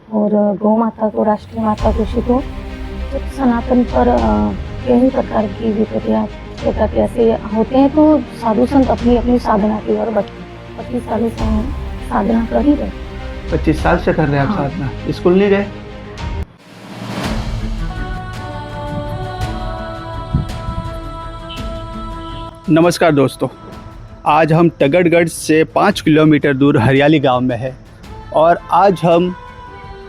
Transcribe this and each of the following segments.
और गौ माता को, राष्ट्रीय माता घोषित हो। जब सनातन पर कई प्रकार की विपत्तियाँ ऐसे होते हैं तो साधु संत अपनी अपनी साधना की ओर बढ़ते हैं। 25 सालों से हम साधना कर ही रहे। 25 साल से कर रहे हैं आप हाँ। साधना? स्कूल नहीं गए? नमस्कार दोस्तों, आज हम तगड़गढ़ से 5 किलोमीटर दूर हरियाली गांव में है और आज हम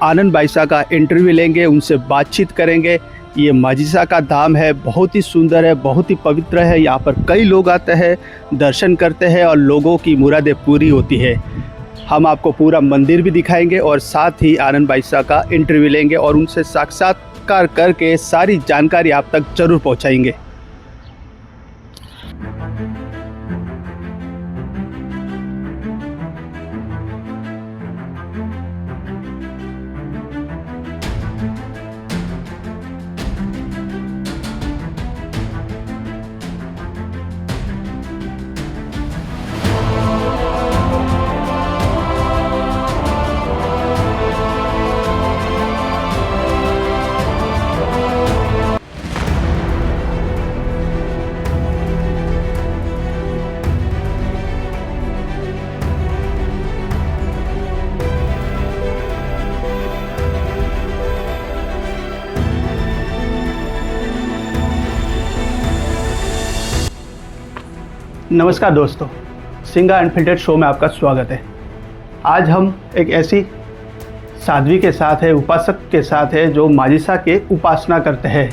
आनंद बाईसा का इंटरव्यू लेंगे, उनसे बातचीत करेंगे। ये माजिसा का धाम है, बहुत ही सुंदर है, बहुत ही पवित्र है। यहाँ पर कई लोग आते हैं, दर्शन करते हैं और लोगों की मुरादें पूरी होती है। हम आपको पूरा मंदिर भी दिखाएंगे और साथ ही आनंद बाईसा का इंटरव्यू लेंगे और उनसे साक्षात्कार करके सारी जानकारी आप तक जरूर पहुँचाएंगे। नमस्कार दोस्तों, सिंगा अनफिल्टर्ड शो में आपका स्वागत है। आज हम एक ऐसी साध्वी के साथ है, उपासक के साथ है जो माजिसा के उपासना करते हैं,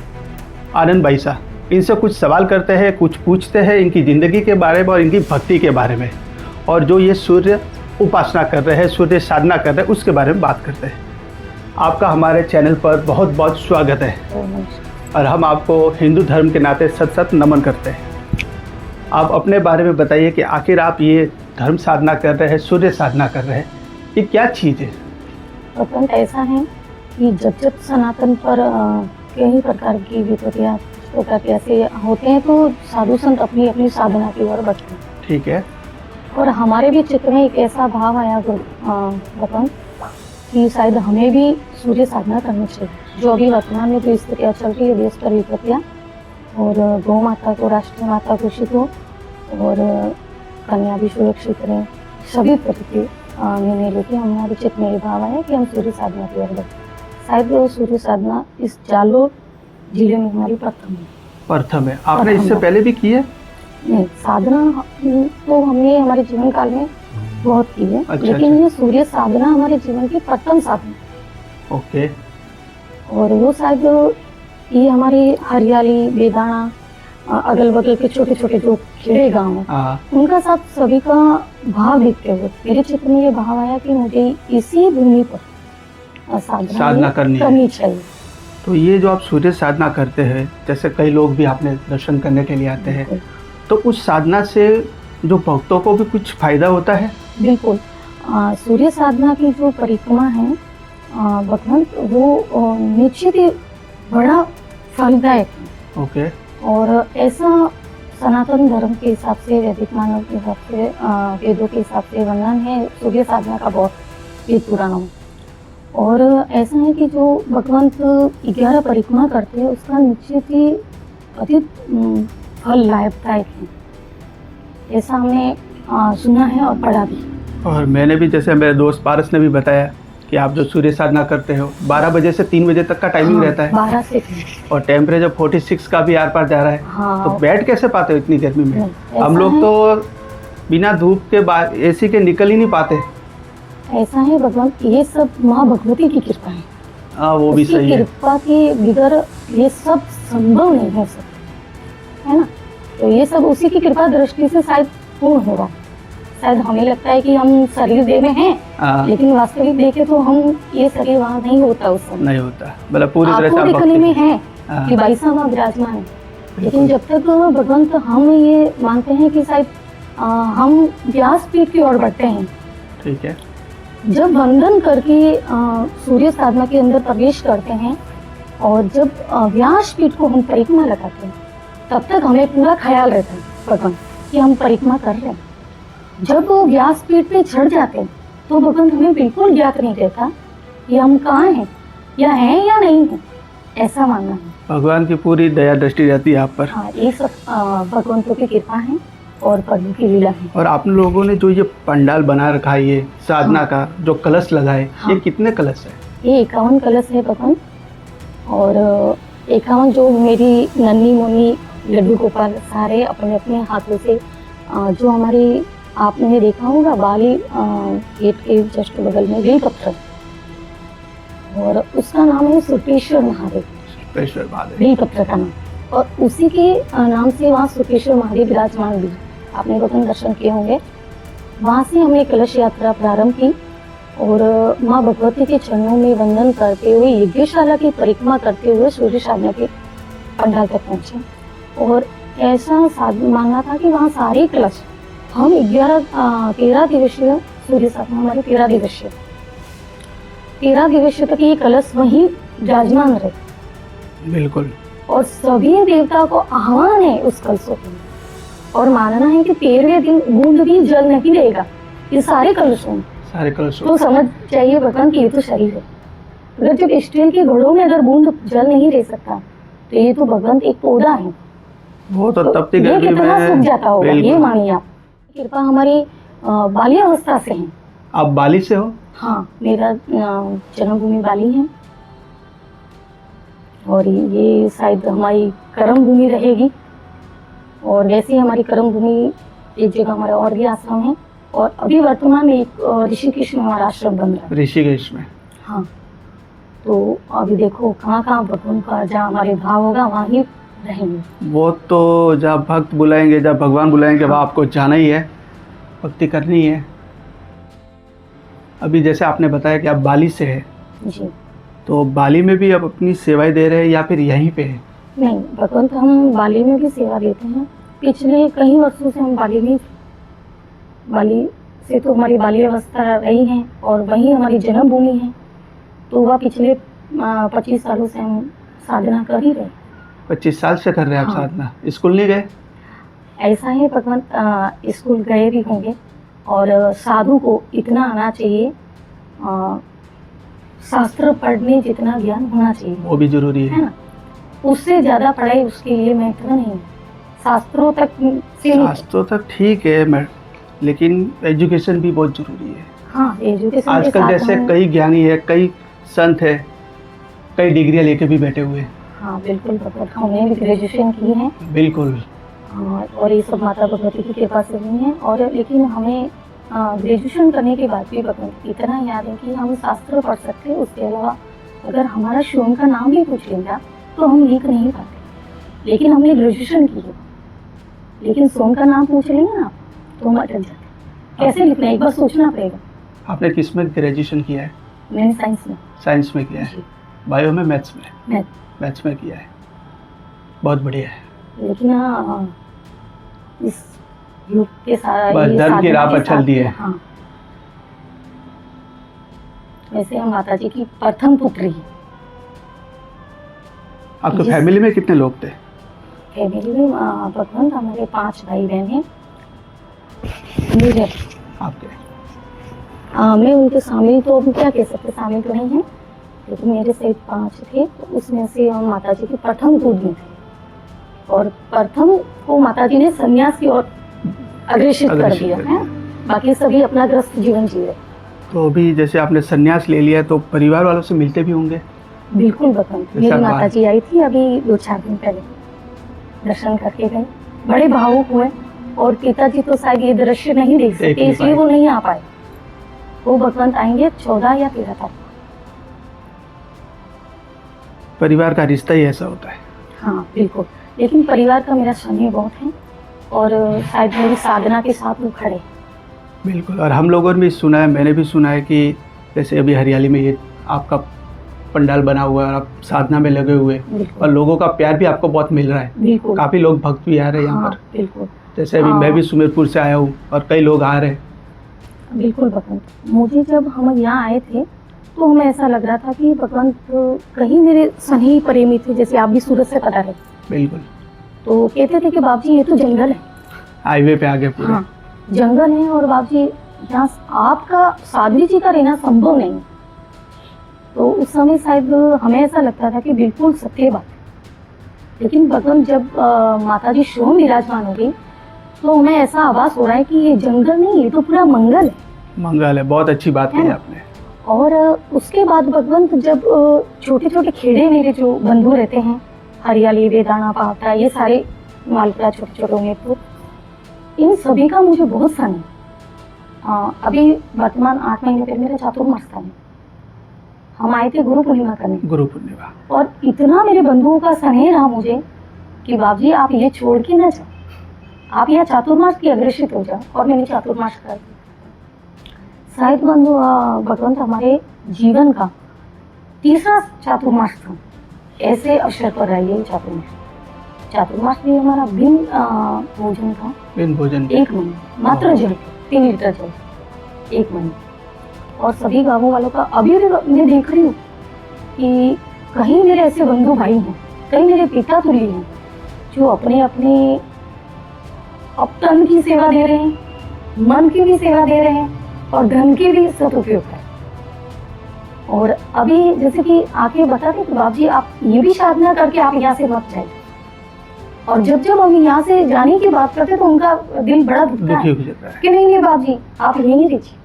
आनंद बाईसा। इनसे कुछ सवाल करते हैं, कुछ पूछते हैं इनकी ज़िंदगी के बारे में और इनकी भक्ति के बारे में, और जो ये सूर्य उपासना कर रहे हैं, सूर्य साधना कर रहे हैं, उसके बारे में बात करते हैं। आपका हमारे चैनल पर बहुत बहुत स्वागत है और हम आपको हिंदू धर्म के नाते सत सत नमन करते हैं। आप अपने बारे में बताइए कि आखिर आप ये धर्म साधना कर रहे हैं, सूर्य साधना कर रहे हैं, ये क्या चीज़ है? प्रपंच ऐसा है कि जब जब सनातन पर कई प्रकार की विपत्तियाँ ऐसे होते हैं तो साधु संत अपनी अपनी साधना की ओर बढ़ते हैं। ठीक है। और हमारे भी चित्त में एक ऐसा भाव आया प्रपंच कि शायद हमें भी सूर्य साधना करनी चाहिए। जो अभी वर्तमान में जो स्थितियाँ चल रही है, देश पर विपत्तियाँ, और गौ माता को राष्ट्रीय माता घोषित हो और कन्या भी सुरक्षित रहे, सभी प्रति निर्णय लेके हमारे चित्त में ये भाव आया कि हम सूर्य साधना की ओर बढ़ते। शायद वो सूर्य साधना इस जालोर जिले में हमारी प्रथम है। आपने इससे पहले भी की है? नहीं, साधना तो हमने हमारे जीवन काल में बहुत की है। अच्छा, लेकिन ये सूर्य साधना हमारे जीवन की प्रथम साधना। ओके। और वो शायद ये हमारी हरियाली, बेदाना, अगल बगल के छोटे छोटे जो खेड़े गाँव हैं, उनका साथ सभी का भाव देखते हुए मेरे चित्त में ये भाव आया कि मुझे इसी भूमि पर साधना करनी चाहिए। तो ये जो आप सूर्य साधना करते हैं, जैसे कई लोग भी आपने दर्शन करने के लिए आते हैं, तो उस साधना से जो भक्तों को भी कुछ फायदा होता है? बिल्कुल। सूर्य साधना की जो परिक्रमा है भगवंत, वो निश्चित ही बड़ा फलदायक है। ओके। और ऐसा सनातन धर्म के हिसाब से, वैदिक मानव के हिसाब से, वेदों के हिसाब से वर्णन है सूर्य साधना का बहुत वेद पुराणों में। और ऐसा है कि जो भगवंत 11 परिक्रमा करते हैं उसका निश्चित ही अधिक फल लाभदायक है, ऐसा हमने सुना है और पढ़ा भी। और मैंने भी, जैसे मेरे दोस्त पारस ने भी बताया कि आप जो सूर्य साधना करते हो 12 बजे से 3 बजे तक का टाइमिंग रहता है। 12 से 3। और टेम्परेचर 46 का भी आर पार जा रहा है। हाँ। तो बैठ कैसे पाते हो इतनी गर्मी में? हम लोग तो बिना धूप के बाद एसी के निकल ही नहीं पाते। ऐसा है भगवान, ये सब माँ भगवती की कृपा है। हाँ, वो भी सही है। कृपा के बगैर ये सब संभव नहीं हो सकता, है ना। तो ये सब उसी की कृपा दृष्टि से शायद पूर्ण होगा। शायद हमें लगता है कि हम शरीर देह में हैं, लेकिन वास्तविक देखें तो हम ये शरीर वहाँ नहीं होता, उस समय नहीं होता, मतलब पूरी तरह से आप कली में है कि बाईसा वहाँ विराजमान है। लेकिन जब तक भगवंत, हम ये मानते हैं कि शायद हम व्यासपीठ की ओर बढ़ते हैं। ठीक है। जब वंदन करके सूर्य साधना के अंदर प्रवेश करते हैं और जब व्यासपीठ को हम परिक्रमा लगाते हैं, तब तक हमें पूरा ख्याल रहता है भगवंत कि हम परिक्रमा कर रहे हैं। जब वो व्यासपीठ पे चढ़ जाते हैं तो भगवंत हमें बिल्कुल ज्ञात नहीं रहता कि हम कहाँ हैं, या हैं या नहीं हैं, ऐसा मानना है। भगवान की पूरी दया दृष्टि रहती है आप पर। हाँ, ये सब भगवंतों की कृपा है और प्रभु की लीला है। और आप लोगों ने जो ये पंडाल बना रखा है, ये साधना हाँ। का जो कलश लगाए, हाँ। ये कितने कलश है? ये 51 कलश है भगवान, और 51 जो मेरी नन्ही मुन्नी लड्डू गोपाल सारे अपने अपने हाथों से जो हमारी आपने देखा होगा बाली गेट के जस्ट बगल में बेलपत्र, और उसका नाम है सुकेश्वर महादेव। सुकेश्वर महादेव बेलपत्र का नाम, और उसी के नाम से वहाँ सुकेश्वर महादेव विराजमान भी आपने भगवान दर्शन किए होंगे। वहाँ से हमने कलश यात्रा प्रारंभ की और माँ भगवती के चरणों में वंदन करते हुए यज्ञशाला की परिक्रमा करते हुए सूर्य साधना के पंडाल तक पहुँचे। और ऐसा मानना था कि वहाँ सारे कलश हम 13 दिवसीय सूर्य साधना हमारे 13 दिवसीय तक ये कलश वहीं विराजमान रहे। बिल्कुल। और सभी देवता को आह्वान है उस कलशों के, और मानना है कि 13वें दिन बूंद भी जल नहीं रहेगा ये सारे कलशों में। सारे कलशों तो समझ चाहिए भगवान कि ये तो शरीर है। अगर जब स्टील के घड़ों में अगर बूंद जल नहीं रह सकता तो ये तो भगवान एक पौधा है, वो तो तपती ये गर्मी कितना सूख में। जाता होगा, ये बिल्कुल। मानिए आप। कृपा हमारी बाल्यावस्था से है। आप बाली से हो? हाँ, मेरा जन्मभूमि बाली है, और ये शायद हमारी कर्म भूमि रहेगी। और वैसे ही हमारी कर्म भूमि एक जगह हमारा और भी आश्रम है, और अभी वर्तमान में एक ऋषिकेश में हमारा आश्रम बन रहा है। ऋषिकेश में? हाँ, तो अभी देखो कहाँ कहाँ भगवान का जहाँ हमारे भाव होगा वहाँ ही रहेंगे। वो तो जब भक्त बुलाएंगे, जब भगवान बुलाएंगे, वहाँ आपको जाना ही है, भक्ति करनी है। अभी जैसे आपने बताया कि आप बाली से है, जी तो बाली में भी आप अपनी सेवाएं दे रहे हैं या फिर यहीं पे है? नहीं, भगवंत हम बाली में भी सेवा देते हैं। पिछले कई वर्षों से हम बाली से तो हमारी बाली अवस्था रही है, और वहीं हमारी जन्मभूमि है, तो वह पिछले 25 सालों से हम साधना कर ही रहे। 25 साल से कर रहे हैं आप हाँ। साधना? स्कूल नहीं गए? ऐसा है भगवंत, स्कूल गए भी होंगे, और साधु को इतना आना चाहिए, शास्त्र पढ़ने जितना ज्ञान होना चाहिए, वो भी जरूरी है है। ना। उससे ज्यादा पढ़ाई उसके लिए महत्व नहीं है, शास्त्रों तक सीमित। शास्त्रों तक ठीक है, लेकिन एजुकेशन भी बहुत जरूरी है। हाँ, एजुकेशन के आजकल साथ जैसे हम- कई ज्ञानी है, कई संत है, कई डिग्रियां लेके भी बैठे हुए हैं। हाँ बिल्कुल भगवत, हमने भी ग्रेजुएशन की है, बिल्कुल। और ये सब माता भगवती की कृपा से हुई है। और लेकिन हमें ग्रेजुएशन करने के बाद भी भगवत इतना याद है कि हम शास्त्र पढ़ सकते हैं, उसके अलावा अगर हमारा शिवम का नाम भी पूछ लेगा तो हम लिख नहीं पाते। लेकिन हमने ग्रेजुएशन की है, लेकिन सोम का नाम पूछ लेंगे ना तो हम अटक जाते हैं। कैसे लिखना है एक बार सोचना पड़ेगा। आपने किस में ग्रेजुएशन किया है? मैंने साइंस में। साइंस में किया है? जी, बायो में? मैथ्स में? मैथ। मैथ्स में किया है, बहुत बढ़िया है। लेकिन इस युग के साथ बस धर्म की राह पर चल दिए। हाँ, वैसे हम माता जी की प्रथम पुत्री है। आपके जिस- फैमिली में कितने लोग थे? फैमिली में भगवंत हमारे 5 भाई बहन हैं। मुझे आपके? मैं उनके शामिल तो अब क्या कह सकते, शामिल तो नहीं है, लेकिन मेरे सहित 5 थे, तो उसमें से हम माता जी की प्रथम पुत्री थे, और प्रथम को माता जी ने संन्यास की ओर अग्रेसित कर अग्रेसित दिया कर है। बाकी सभी अपना ग्रस्त जीवन जी रहे। तो अभी जैसे आपने संन्यास ले लिया, तो परिवार वालों से मिलते भी होंगे? बिल्कुल भगवंत, जैसा मेरी बात- माता जी आई थी अभी 2-4 दिन पहले, दर्शन करके गए, बड़े भावुक हुए। और पिताजी तो शायद ये दृश्य नहीं देख सकते, नहीं इसलिए पाए। वो नहीं आ पाए। वो भगवंत आएंगे 14 या 13 तारीख। परिवार का रिश्ता ही ऐसा होता है। हाँ बिल्कुल, लेकिन परिवार का मेरा स्नेह बहुत है, और शायद मेरी साधना के साथ वो खड़े। बिल्कुल। और हम लोगों ने भी सुना है, मैंने भी सुना है कि जैसे अभी हरियाली में ये आपका पंडाल बना हुआ है और आप साधना में लगे हुए हैं, और बिल्कुल लोगों का प्यार भी आपको बहुत मिल रहा है। बिल्कुल। काफ़ी लोग भक्त भी आ रहे हैं यहाँ हाँ पर। बिल्कुल जैसे अभी हाँ। मैं भी सुमेरपुर से आया हूँ और कई लोग आ रहे हैं। बिल्कुल भगवंत, मुझे जब हम यहाँ आए थे तो हमें ऐसा लग रहा था कि भगवंत कहीं मेरे स्नेही प्रेमी थे, जैसे आप भी सूरत से पता है, बिल्कुल। तो कहते थे कि बाप जी ये तो जंगल है। हाईवे पे आगे पूरे। हाँ, जंगल है, और बाप जी यहाँ आपका साध्वी जी का रहना संभव नहीं। तो उस समय शायद हमें ऐसा लगता था कि बिल्कुल सत्य बात है। लेकिन भगवान जब माता जी स्वयं विराजमान हो गई तो हमें ऐसा आभास हो रहा है कि ये जंगल नहीं, ये तो पूरा मंगल है। मंगल है, बहुत अच्छी बात है कही ना? आपने। और उसके बाद भगवंत जब छोटे छोटे खेड़े मेरे जो बंधु रहते हैं, हरियाली, बेदाना, पावटा, ये सारे मालपुरा छोटे छोटे होंगे, तो इन सभी का मुझे बहुत स्नेह। अभी वर्तमान 8 महीने पहले मेरा चातुर्मास था। हम आए थे गुरु पूर्णिमा करने, गुरु पूर्णिमा। और इतना मेरे बंधुओं का स्नेह रहा मुझे कि बाबूजी आप ये छोड़ के ना जाओ, आप यहाँ चातुर्मास की अग्रसित हो जाओ। और मैंने चातुर्मास कर दिया। शायद बंधु भगवंत हमारे जीवन का तीसरा चातुर्मास था, ऐसे अवसर पर रही है चातुर्मास। चातुर्मास भी हमारा बिन भोजन था, बिन भोजन 1 महीने, मात्र जल 3 लीटर जल 1 महीने। और सभी गांवों वालों का अभी भी मैं देख रही हूँ कि कहीं मेरे ऐसे बंधु भाई हैं, कहीं मेरे पिता तुल्य हैं, जो अपने अपने अब तन की सेवा दे रहे हैं, मन की भी सेवा दे रहे हैं, और धन की भी सदुपयोग है। और अभी जैसे कि आके बताते कि बाबूजी आप ये भी साधना करके आप यहाँ से मत जाइए। और जब जब हम यहाँ से जाने की बात करते तो उनका दिल बड़ा दुखता दुखी है हो जाता है कि नहीं नहीं बाबूजी आप यहीं रहिए।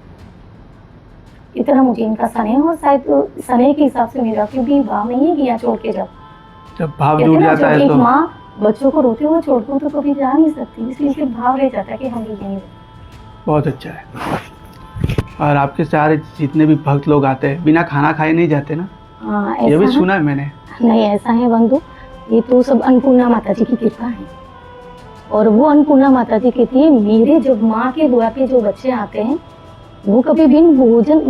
इतना मुझे इनका स्नेह, और शायद स्नेह के हिसाब से मेरा क्योंकि भाव नहीं है कि यहाँ छोड़ के जाओ। जब भाव कहते जुड़ हैं ना, जाता जब है एक तो माँ बच्चों को रोते हुए छोड़ती हूँ तो कभी जा नहीं सकती, इसलिए सिर्फ भाव रह जाता है कि हम भी यहीं रहें। बहुत अच्छा है। और आपके सारे जितने भी भक्त लोग आते हैं बिना खाना खाए नहीं जाते ना, हाँ, ये भी ऐसा है। सुना है मैंने। नहीं ऐसा है बंधु, ये तो सब अन्नपूर्णा माता जी की कृपा है। और वो अन्नपूर्णा माता जी कहती है मेरे जब माँ के द्वार पे जो बच्चे आते हैं वो कभी बिन भोजन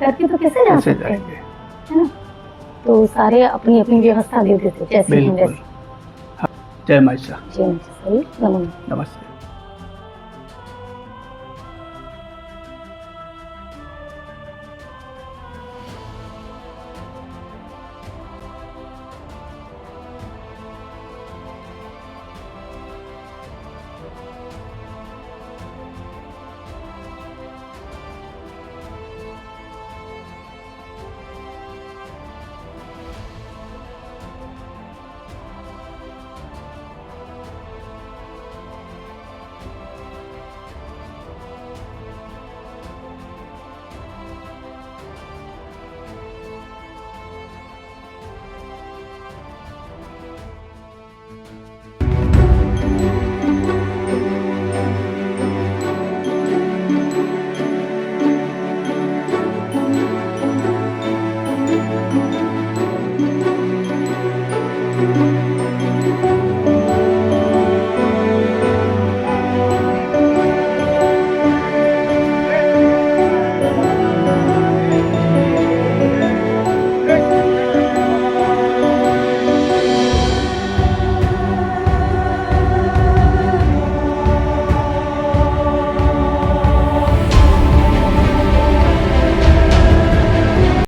करके तो कैसे जा कैसे सकते हैं, जाएंगे? है ना? तो सारे अपनी अपनी व्यवस्था दे देते जैसे हम बिल्कुल। जैसे। जय माता। जी, नमो। नमस्ते।